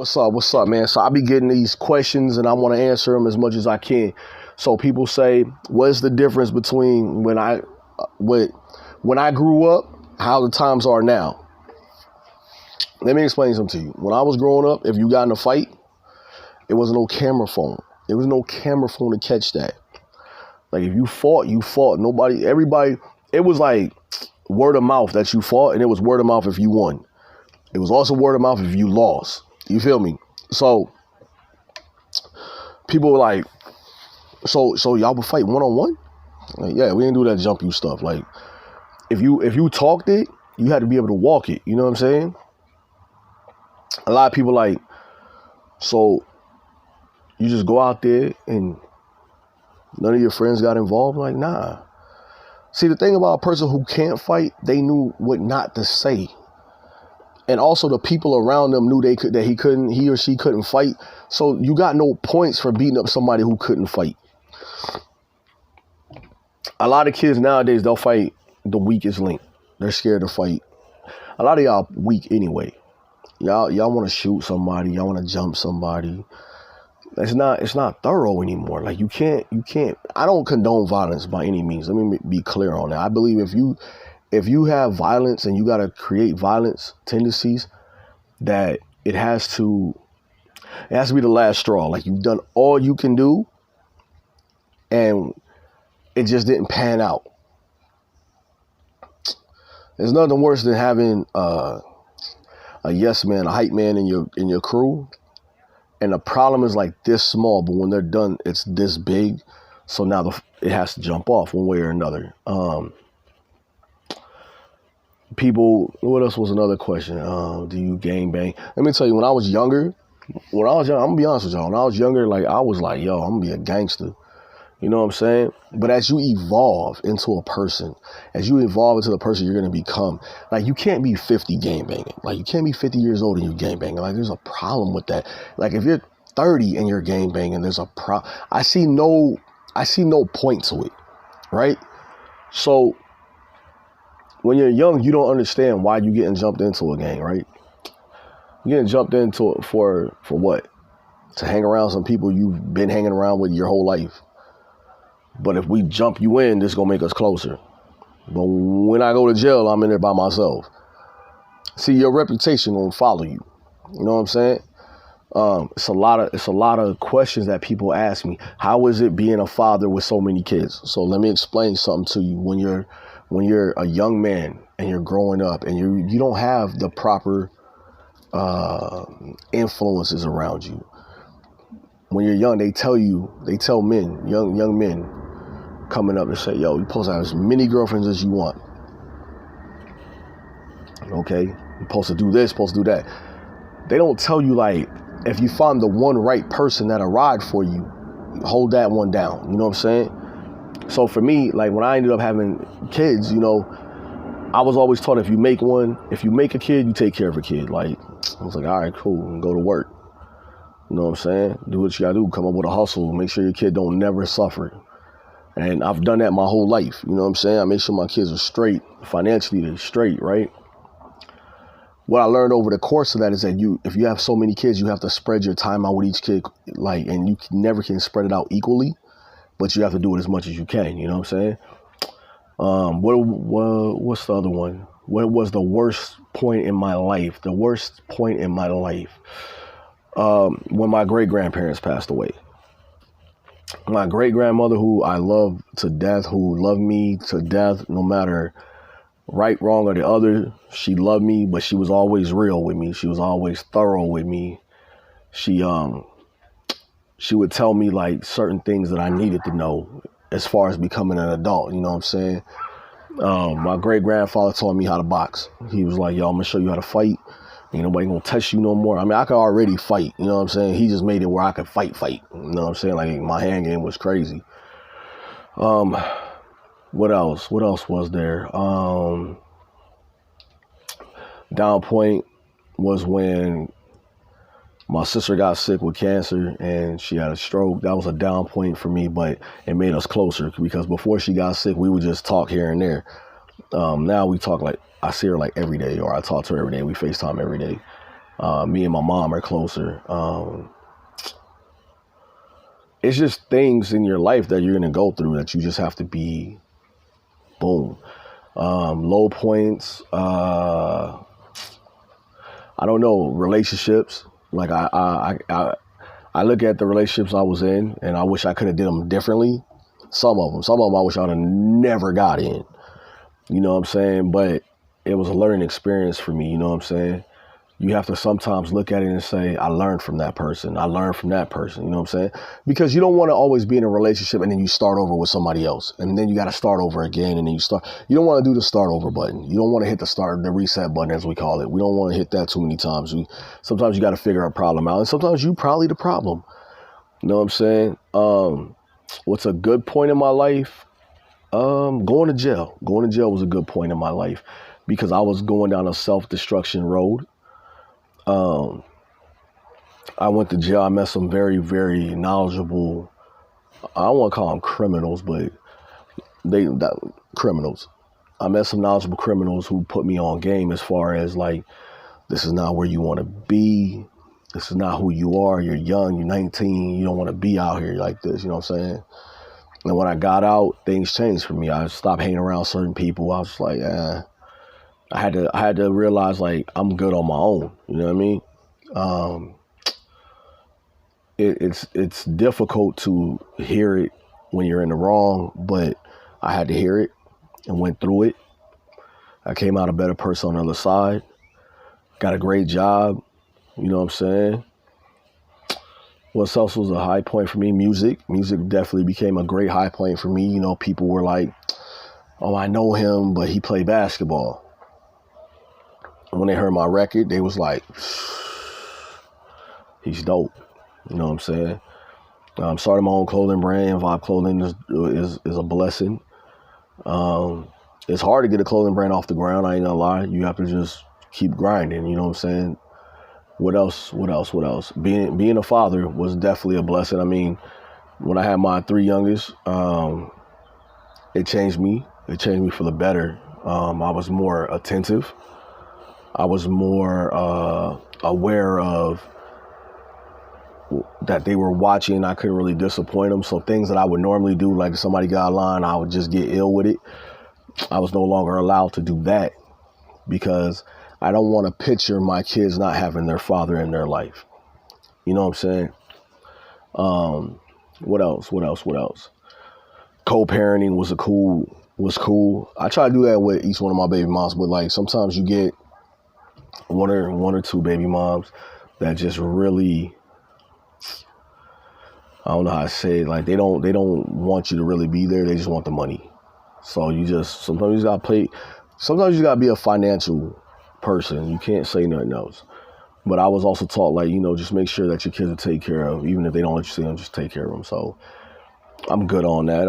What's up? What's up, man? So I be getting these questions and I want to answer them as much as I can. So people say, what's the difference between when I grew up, how the times are now? Let me explain something to you. When I was growing up, if you got in a fight, it was no camera phone. There was no camera phone to catch that. Like if you fought, you fought. Everybody, it was like word of mouth that you fought, and it was word of mouth if you won. It was also word of mouth if you lost. You feel me? So people were like, so y'all would fight one-on-one? Like, yeah, we didn't do that jump you stuff. Like if you talked it, you had to be able to walk it. You know what I'm saying? A lot of people like, so you just go out there and none of your friends got involved? Like, nah. See, the thing about a person who can't fight, they knew what not to say. And also the people around them knew he or she couldn't fight. So you got no points for beating up somebody who couldn't fight. A lot of kids nowadays, they'll fight the weakest link. They're scared to fight. A lot of y'all weak anyway. Y'all want to shoot somebody. Y'all want to jump somebody. It's not thorough anymore. Like you can't. I don't condone violence by any means. Let me be clear on that. I believe if you have violence and you got to create violence tendencies, that it has to be the last straw. Like you've done all you can do and it just didn't pan out. There's nothing worse than having a yes man, a hype man in your crew. And the problem is like this small, but when they're done, it's this big. So now it has to jump off one way or another. People, what else was another question? Do you gang bang? Let me tell you, when I was younger, I'm gonna be honest with y'all. When I was younger, like I was like, yo, I'm gonna be a gangster. You know what I'm saying? But as you evolve into a person, as you evolve into the person you're gonna become, like you can't be 50 gang banging. Like you can't be 50 years old and you're gang banging. Like there's a problem with that. Like if you're 30 and you're gang banging, there's a problem. I see no point to it, right? So when you're young, you don't understand why you getting jumped into a gang, right? You're getting jumped into it for what? To hang around some people you've been hanging around with your whole life. But if we jump you in, this is gonna make us closer. But when I go to jail, I'm in there by myself. See, your reputation gonna follow you. You know what I'm saying? It's a lot of questions that people ask me. How is it being a father with so many kids? So let me explain something to you. When you're a young man and you're growing up and you don't have the proper influences around you. When you're young, they tell men, young men coming up and say, yo, you're supposed to have as many girlfriends as you want. Okay? You're supposed to do this, supposed to do that. They don't tell you, like, if you find the one right person that'll ride for you, hold that one down. You know what I'm saying? So for me, like when I ended up having kids, you know, I was always taught if you make a kid, you take care of a kid. Like, I was like, all right, cool, and go to work. You know what I'm saying? Do what you gotta do, come up with a hustle, make sure your kid don't never suffer. And I've done that my whole life. You know what I'm saying? I make sure my kids are straight, financially they're straight, right? What I learned over the course of that is that if you have so many kids, you have to spread your time out with each kid, like, and you never can spread it out equally, but you have to do it as much as you can. You know what I'm saying? What's the other one? What was the worst point in my life? The worst point in my life, when my great-grandparents passed away. My great-grandmother, who I love to death, who loved me to death, no matter right, wrong, or the other, she loved me, but she was always real with me. She was always thorough with me. She would tell me like certain things that I needed to know as far as becoming an adult. You know what I'm saying? My great-grandfather taught me how to box. He was like, yo, I'm gonna show you how to fight. Ain't nobody gonna touch you no more. I mean, I could already fight, you know what I'm saying? He just made it where I could fight. You know what I'm saying? Like my hand game was crazy. What else? What else was there? Down point was when my sister got sick with cancer and she had a stroke. That was a down point for me, but it made us closer because before she got sick, we would just talk here and there. Now we talk like, I see her like every day, or I talk to her every day. We FaceTime every day. Me and my mom are closer. It's just things in your life that you're gonna go through that you just have to be boom. Low points. I don't know, relationships. Like I look at the relationships I was in, and I wish I could have did them differently. Some of them I wish I'd have never got in. You know what I'm saying? But it was a learning experience for me. You know what I'm saying? You have to sometimes look at it and say, I learned from that person. I learned from that person. You know what I'm saying? Because you don't want to always be in a relationship and then you start over with somebody else. And then you got to start over again. And then you don't want to do the start over button. You don't want to hit the reset button, as we call it. We don't want to hit that too many times. Sometimes you got to figure a problem out. And sometimes you probably the problem. You know what I'm saying? What's a good point in my life? Going to jail. Going to jail was a good point in my life because I was going down a self-destruction road. I went to jail. I met some very, very knowledgeable, I don't want to call them criminals, but criminals. I met some knowledgeable criminals who put me on game as far as like, this is not where you want to be. This is not who you are. You're young. You're 19. You don't want to be out here like this. You know what I'm saying? And when I got out, things changed for me. I stopped hanging around certain people. I was just like, I had to realize like I'm good on my own. You know what I mean? It's difficult to hear it when you're in the wrong, but I had to hear it and went through it. I came out a better person on the other side. Got a great job. You know what I'm saying? What else was a high point for me? Music. Music definitely became a great high point for me. You know, people were like, oh, I know him, but he played basketball. When they heard my record, they was like, he's dope. You know what I'm saying? Started my own clothing brand. Vibe Clothing is a blessing. It's hard to get a clothing brand off the ground. I ain't gonna lie. You have to just keep grinding. You know what I'm saying? What else? Being a father was definitely a blessing. I mean, when I had my 3 youngest, it changed me. It changed me for the better. I was more attentive. I was more aware of that they were watching. I couldn't really disappoint them. So things that I would normally do, like if somebody got a line, I would just get ill with it. I was no longer allowed to do that because I don't want to picture my kids not having their father in their life. You know what I'm saying? What else? Co-parenting was cool. I try to do that with each one of my baby moms, but like sometimes you get one or two baby moms that just really, I don't know how to say it. Like they don't want you to really be there. They just want the money. So sometimes you gotta be a financial person. You can't say nothing else. But I was also taught like, just make sure that your kids are taken care of. Even if they don't let you see them, just take care of them. So I'm good on that.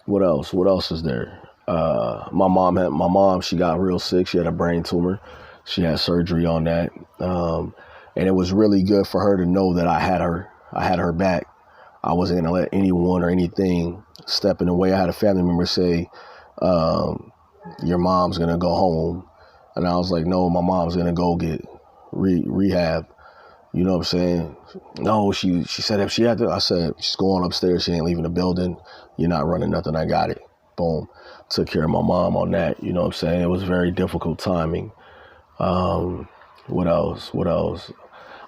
What else is there? My mom, she got real sick. She had a brain tumor. She had surgery on that. And it was really good for her to know that I had her back. I wasn't going to let anyone or anything step in the way. I had a family member say, your mom's going to go home. And I was like, no, my mom's going to go get rehab. You know what I'm saying? No, she said if she had to, I said, she's going upstairs. She ain't leaving the building. You're not running nothing. I got it. Boom. Took care of my mom on that. You know what I'm saying? It was very difficult timing. What else?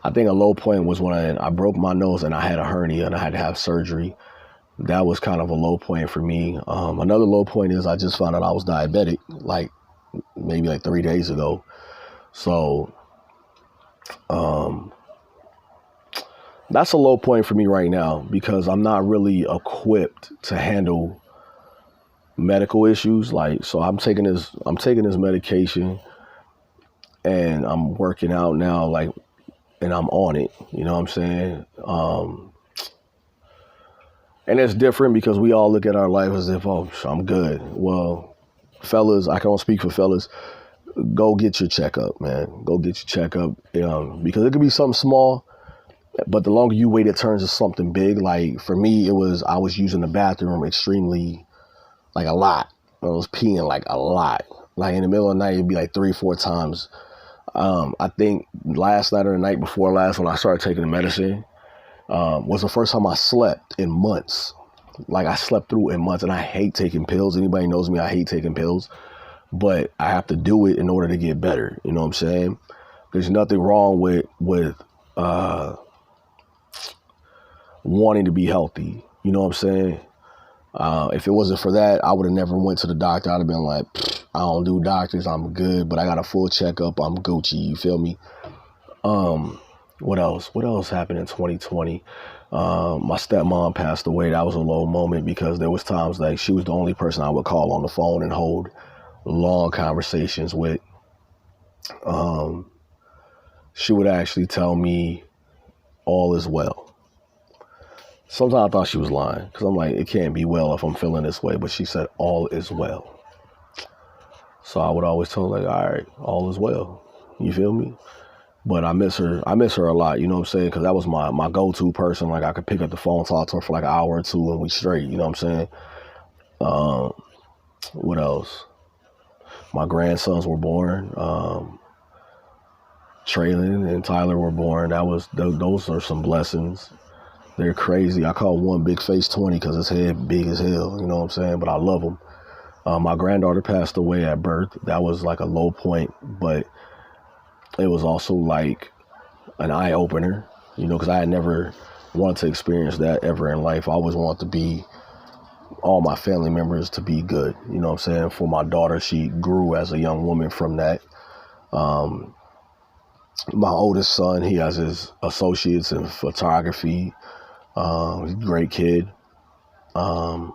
I think a low point was when I broke my nose and I had a hernia and I had to have surgery. That was kind of a low point for me. Another low point is I just found out I was diabetic, maybe 3 days ago. So, that's a low point for me right now because I'm not really equipped to handle medical issues. So I'm taking this medication and I'm working out now, and I'm on it. You know what I'm saying? And it's different because we all look at our life as if, oh, I'm good. Well, fellas, I can't speak for fellas. Go get your checkup, man. Go get your checkup. Because it could be something small, but the longer you wait, it turns to something big. Like for me, I was using the bathroom extremely, a lot. I was peeing a lot. In the middle of the night, it'd be 3-4 times I think last night or the night before last, when I started taking the medicine, was the first time I slept in months. Like, I slept through in months, and I hate taking pills. Anybody knows me, I hate taking pills, but I have to do it in order to get better. You know what I'm saying? There's nothing wrong with wanting to be healthy. You know what I'm saying? If it wasn't for that, I would have never went to the doctor. I'd have been like, I don't do doctors. I'm good, but I got a full checkup. I'm Gucci. You feel me? What else? What else happened in 2020? My stepmom passed away. That was a low moment because there was times like she was the only person I would call on the phone and hold long conversations with. She would actually tell me all is well. Sometimes I thought she was lying because I'm like, it can't be well if I'm feeling this way. But she said, all is well. So I would always tell her, like, all right, all is well. You feel me? But I miss her. I miss her a lot. You know what I'm saying? Because that was my go-to person. Like, I could pick up the phone, talk to her for like an hour or two, and we straight. You know what I'm saying? What else? My grandsons were born. Traylon and Tyler were born. Those are some blessings. They're crazy. I call one Big Face 20 because his head big as hell. You know what I'm saying? But I love him. My granddaughter passed away at birth. That was like a low point, but it was also like an eye opener, you know, because I had never wanted to experience that ever in life. I always wanted to be all my family members to be good. You know what I'm saying? For my daughter, she grew as a young woman from that. My oldest son, he has his associates in photography. He's a great kid. And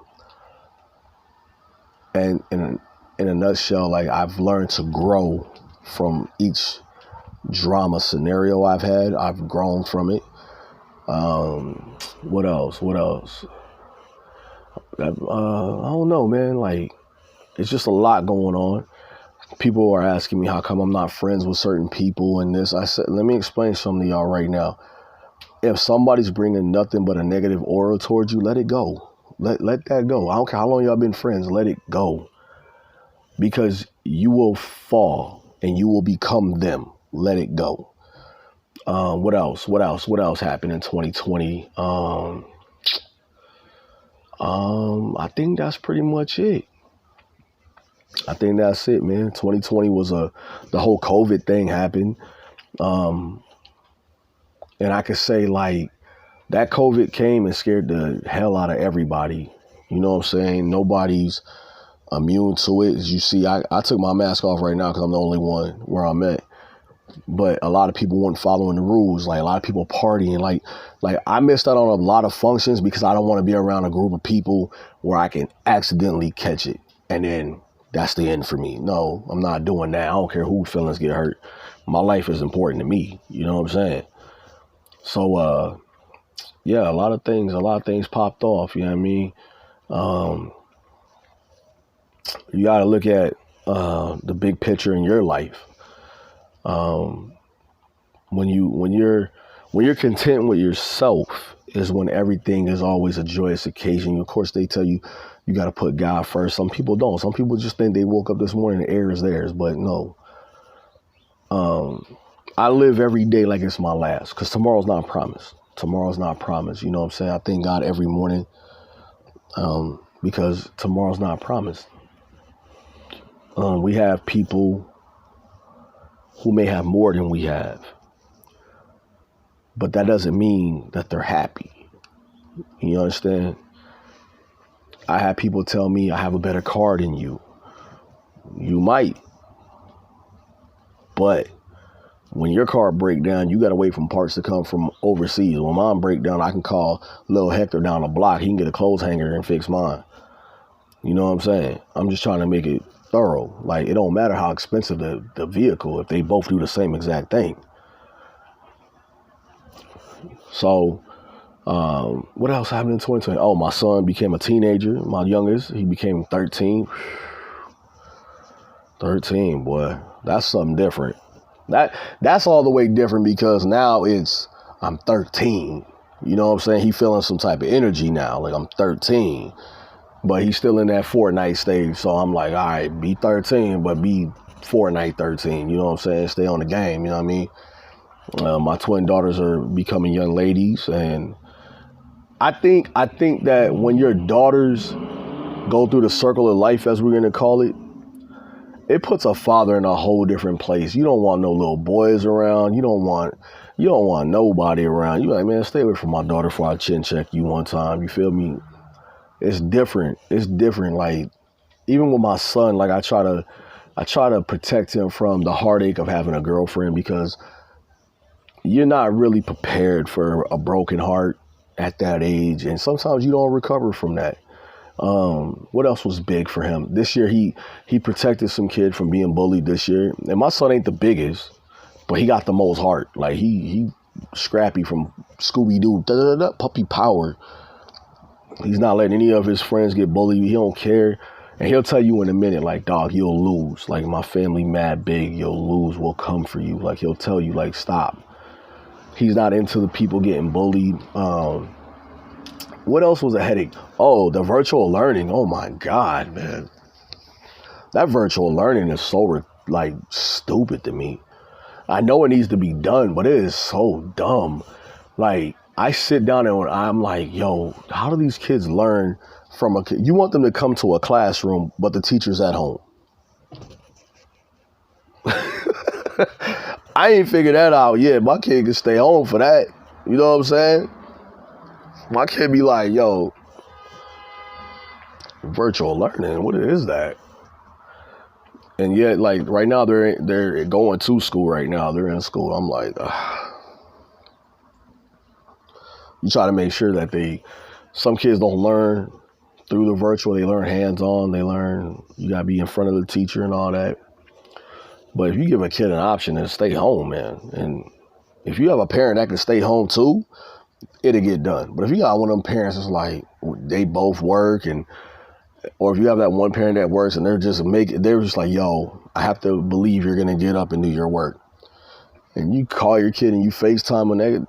in a nutshell, like, I've learned to grow from each drama scenario I've had. I've grown from it. What else? I don't know, man. Like, it's just a lot going on. People are asking me how come I'm not friends with certain people and this. I said, let me explain something to y'all right now. If somebody's bringing nothing but a negative aura towards you, let it go. Let that go. I don't care how long y'all been friends. Let it go. Because you will fall and you will become them. Let it go. What else happened in 2020? I think that's pretty much it. I think that's it, man. 2020 was the whole COVID thing happened. And I could say, like, that COVID came and scared the hell out of everybody. You know what I'm saying? Nobody's immune to it. As you see, I took my mask off right now because I'm the only one where I'm at. But a lot of people weren't following the rules. Like, a lot of people partying. Like I missed out on a lot of functions because I don't want to be around a group of people where I can accidentally catch it. And then that's the end for me. No, I'm not doing that. I don't care whose feelings get hurt. My life is important to me. You know what I'm saying? So, yeah, a lot of things popped off. You know what I mean? You got to look at the big picture in your life. When you're content with yourself is when everything is always a joyous occasion. Of course, they tell you got to put God first. Some people don't. Some people just think they woke up this morning and the air is theirs. But no. I live every day like it's my last because tomorrow's not promised. Tomorrow's not promised. You know what I'm saying? I thank God every morning because tomorrow's not promised. We have people who may have more than we have, but that doesn't mean that they're happy. You understand? I have people tell me I have a better car than you. You might, but when your car break down, you got to wait for parts to come from overseas. When mine break down, I can call little Hector down the block. He can get a clothes hanger and fix mine. You know what I'm saying? I'm just trying to make it thorough. Like, it don't matter how expensive the vehicle if they both do the same exact thing. So, what else happened in 2020? Oh, my son became a teenager. My youngest, he became 13. 13, boy, that's something different. That's all the way different because now I'm 13. You know what I'm saying? He feeling some type of energy now. Like, I'm 13, but he's still in that Fortnite stage. So I'm like, all right, be 13, but be Fortnite 13. You know what I'm saying? Stay on the game. You know what I mean? My twin daughters are becoming young ladies, and I think that when your daughters go through the circle of life, as we're gonna call it, it puts a father in a whole different place. You don't want no little boys around. You don't want nobody around. You like, man, stay away from my daughter before I chin check you one time. You feel me? It's different. It's different. Like, even with my son, like I try to protect him from the heartache of having a girlfriend, because you're not really prepared for a broken heart at that age, and sometimes you don't recover from that. What else was big for him this year? He protected some kid from being bullied this year, and my son ain't the biggest, but he got the most heart. Like, he scrappy from Scooby Doo, puppy power. He's not letting any of his friends get bullied. He don't care, and he'll tell you in a minute, like, dog, you'll lose. Like, my family mad big, you'll lose. We'll come for you. Like, he'll tell you, like, stop. He's not into the people getting bullied. What else was a headache? Oh, the virtual learning. Oh my God, man. That virtual learning is so like stupid to me. I know it needs to be done, but it is so dumb. Like, I sit down and I'm like, yo, how do these kids learn from a kid? You want them to come to a classroom, but the teacher's at home. I ain't figured that out yet. My kid can stay home for that. You know what I'm saying? My kid be like, yo, virtual learning, what is that? And yet, like, right now, they're going to school right now. They're in school. I'm like, ugh. You try to make sure that some kids don't learn through the virtual. They learn hands-on. They learn, you got to be in front of the teacher and all that. But if you give a kid an option to stay home, man, and if you have a parent that can stay home too, it'll get done. But if you got one of them parents that's like, they both work, or if you have that one parent that works and they're just like, yo, I have to believe you're going to get up and do your work. And you call your kid and you FaceTime when that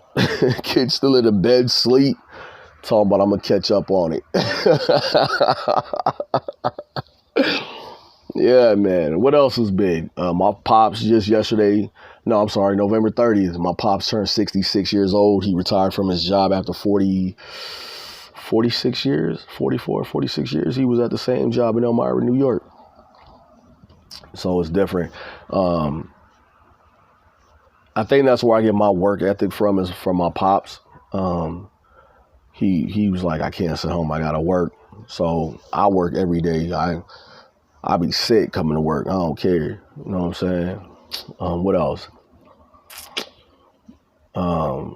kid's still in the bed, sleep, talking about, I'm going to catch up on it. Yeah, man. What else is big? My pops just yesterday, November 30th, my pops turned 66 years old. He retired from his job after 46 years. He was at the same job in Elmira, New York. So it's different. I think that's where I get my work ethic from, is from my pops. He was like, I can't sit home. I got to work. So I work every day. I be sick coming to work. I don't care. You know what I'm saying? What else? I'm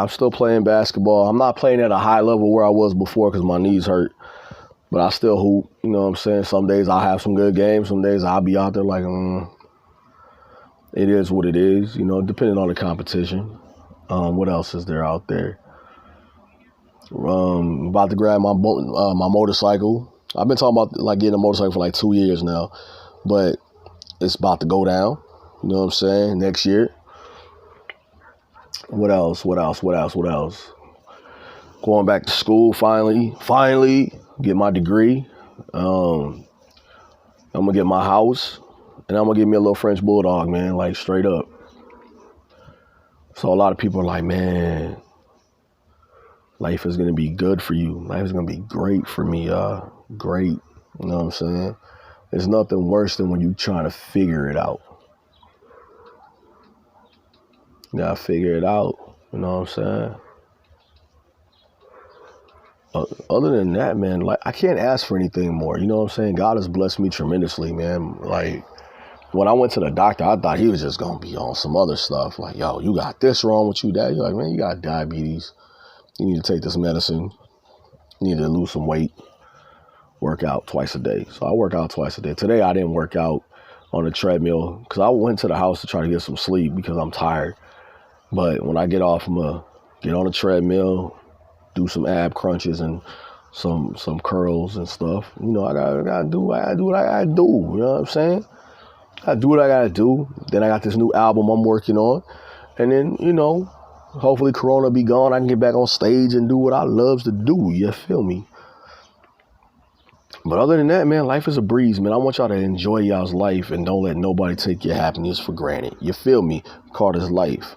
still playing basketball. I'm not playing at a high level where I was before because my knees hurt, but I still hoop. You know what I'm saying? Some days I'll have some good games. Some days I'll be out there like, it is what it is, you know, depending on the competition. What else is there out there? About to grab my motorcycle. I've been talking about like getting a motorcycle for like 2 years now, but it's about to go down. You know what I'm saying? Next year. What else? Going back to school finally get my degree. I'm gonna get my house, and I'm gonna get me a little French bulldog, man, like straight up. So a lot of people are like, man, life is gonna be good for you. Life is gonna be great for me, great. You know what I'm saying? There's nothing worse than when you trying to figure it out. You gotta figure it out. You know what I'm saying? Other than that, man, like, I can't ask for anything more. You know what I'm saying? God has blessed me tremendously, man. Like, when I went to the doctor, I thought he was just gonna be on some other stuff. Like, yo, you got this wrong with you, Dad. You're like, man, you got diabetes. You need to take this medicine. You need to lose some weight. Work out twice a day. So I work out twice a day. Today I didn't work out on the treadmill because I went to the house to try to get some sleep because I'm tired. But when I get off, I'm gonna get on the treadmill, do some ab crunches and some curls and stuff. You know, I gotta do what I gotta do. You know what I'm saying? I do what I gotta do. Then I got this new album I'm working on, and then, you know, hopefully Corona be gone. I can get back on stage and do what I loves to do. You feel me? But other than that, man, life is a breeze, man. I want y'all to enjoy y'all's life and don't let nobody take your happiness for granted. You feel me? Carter's Life.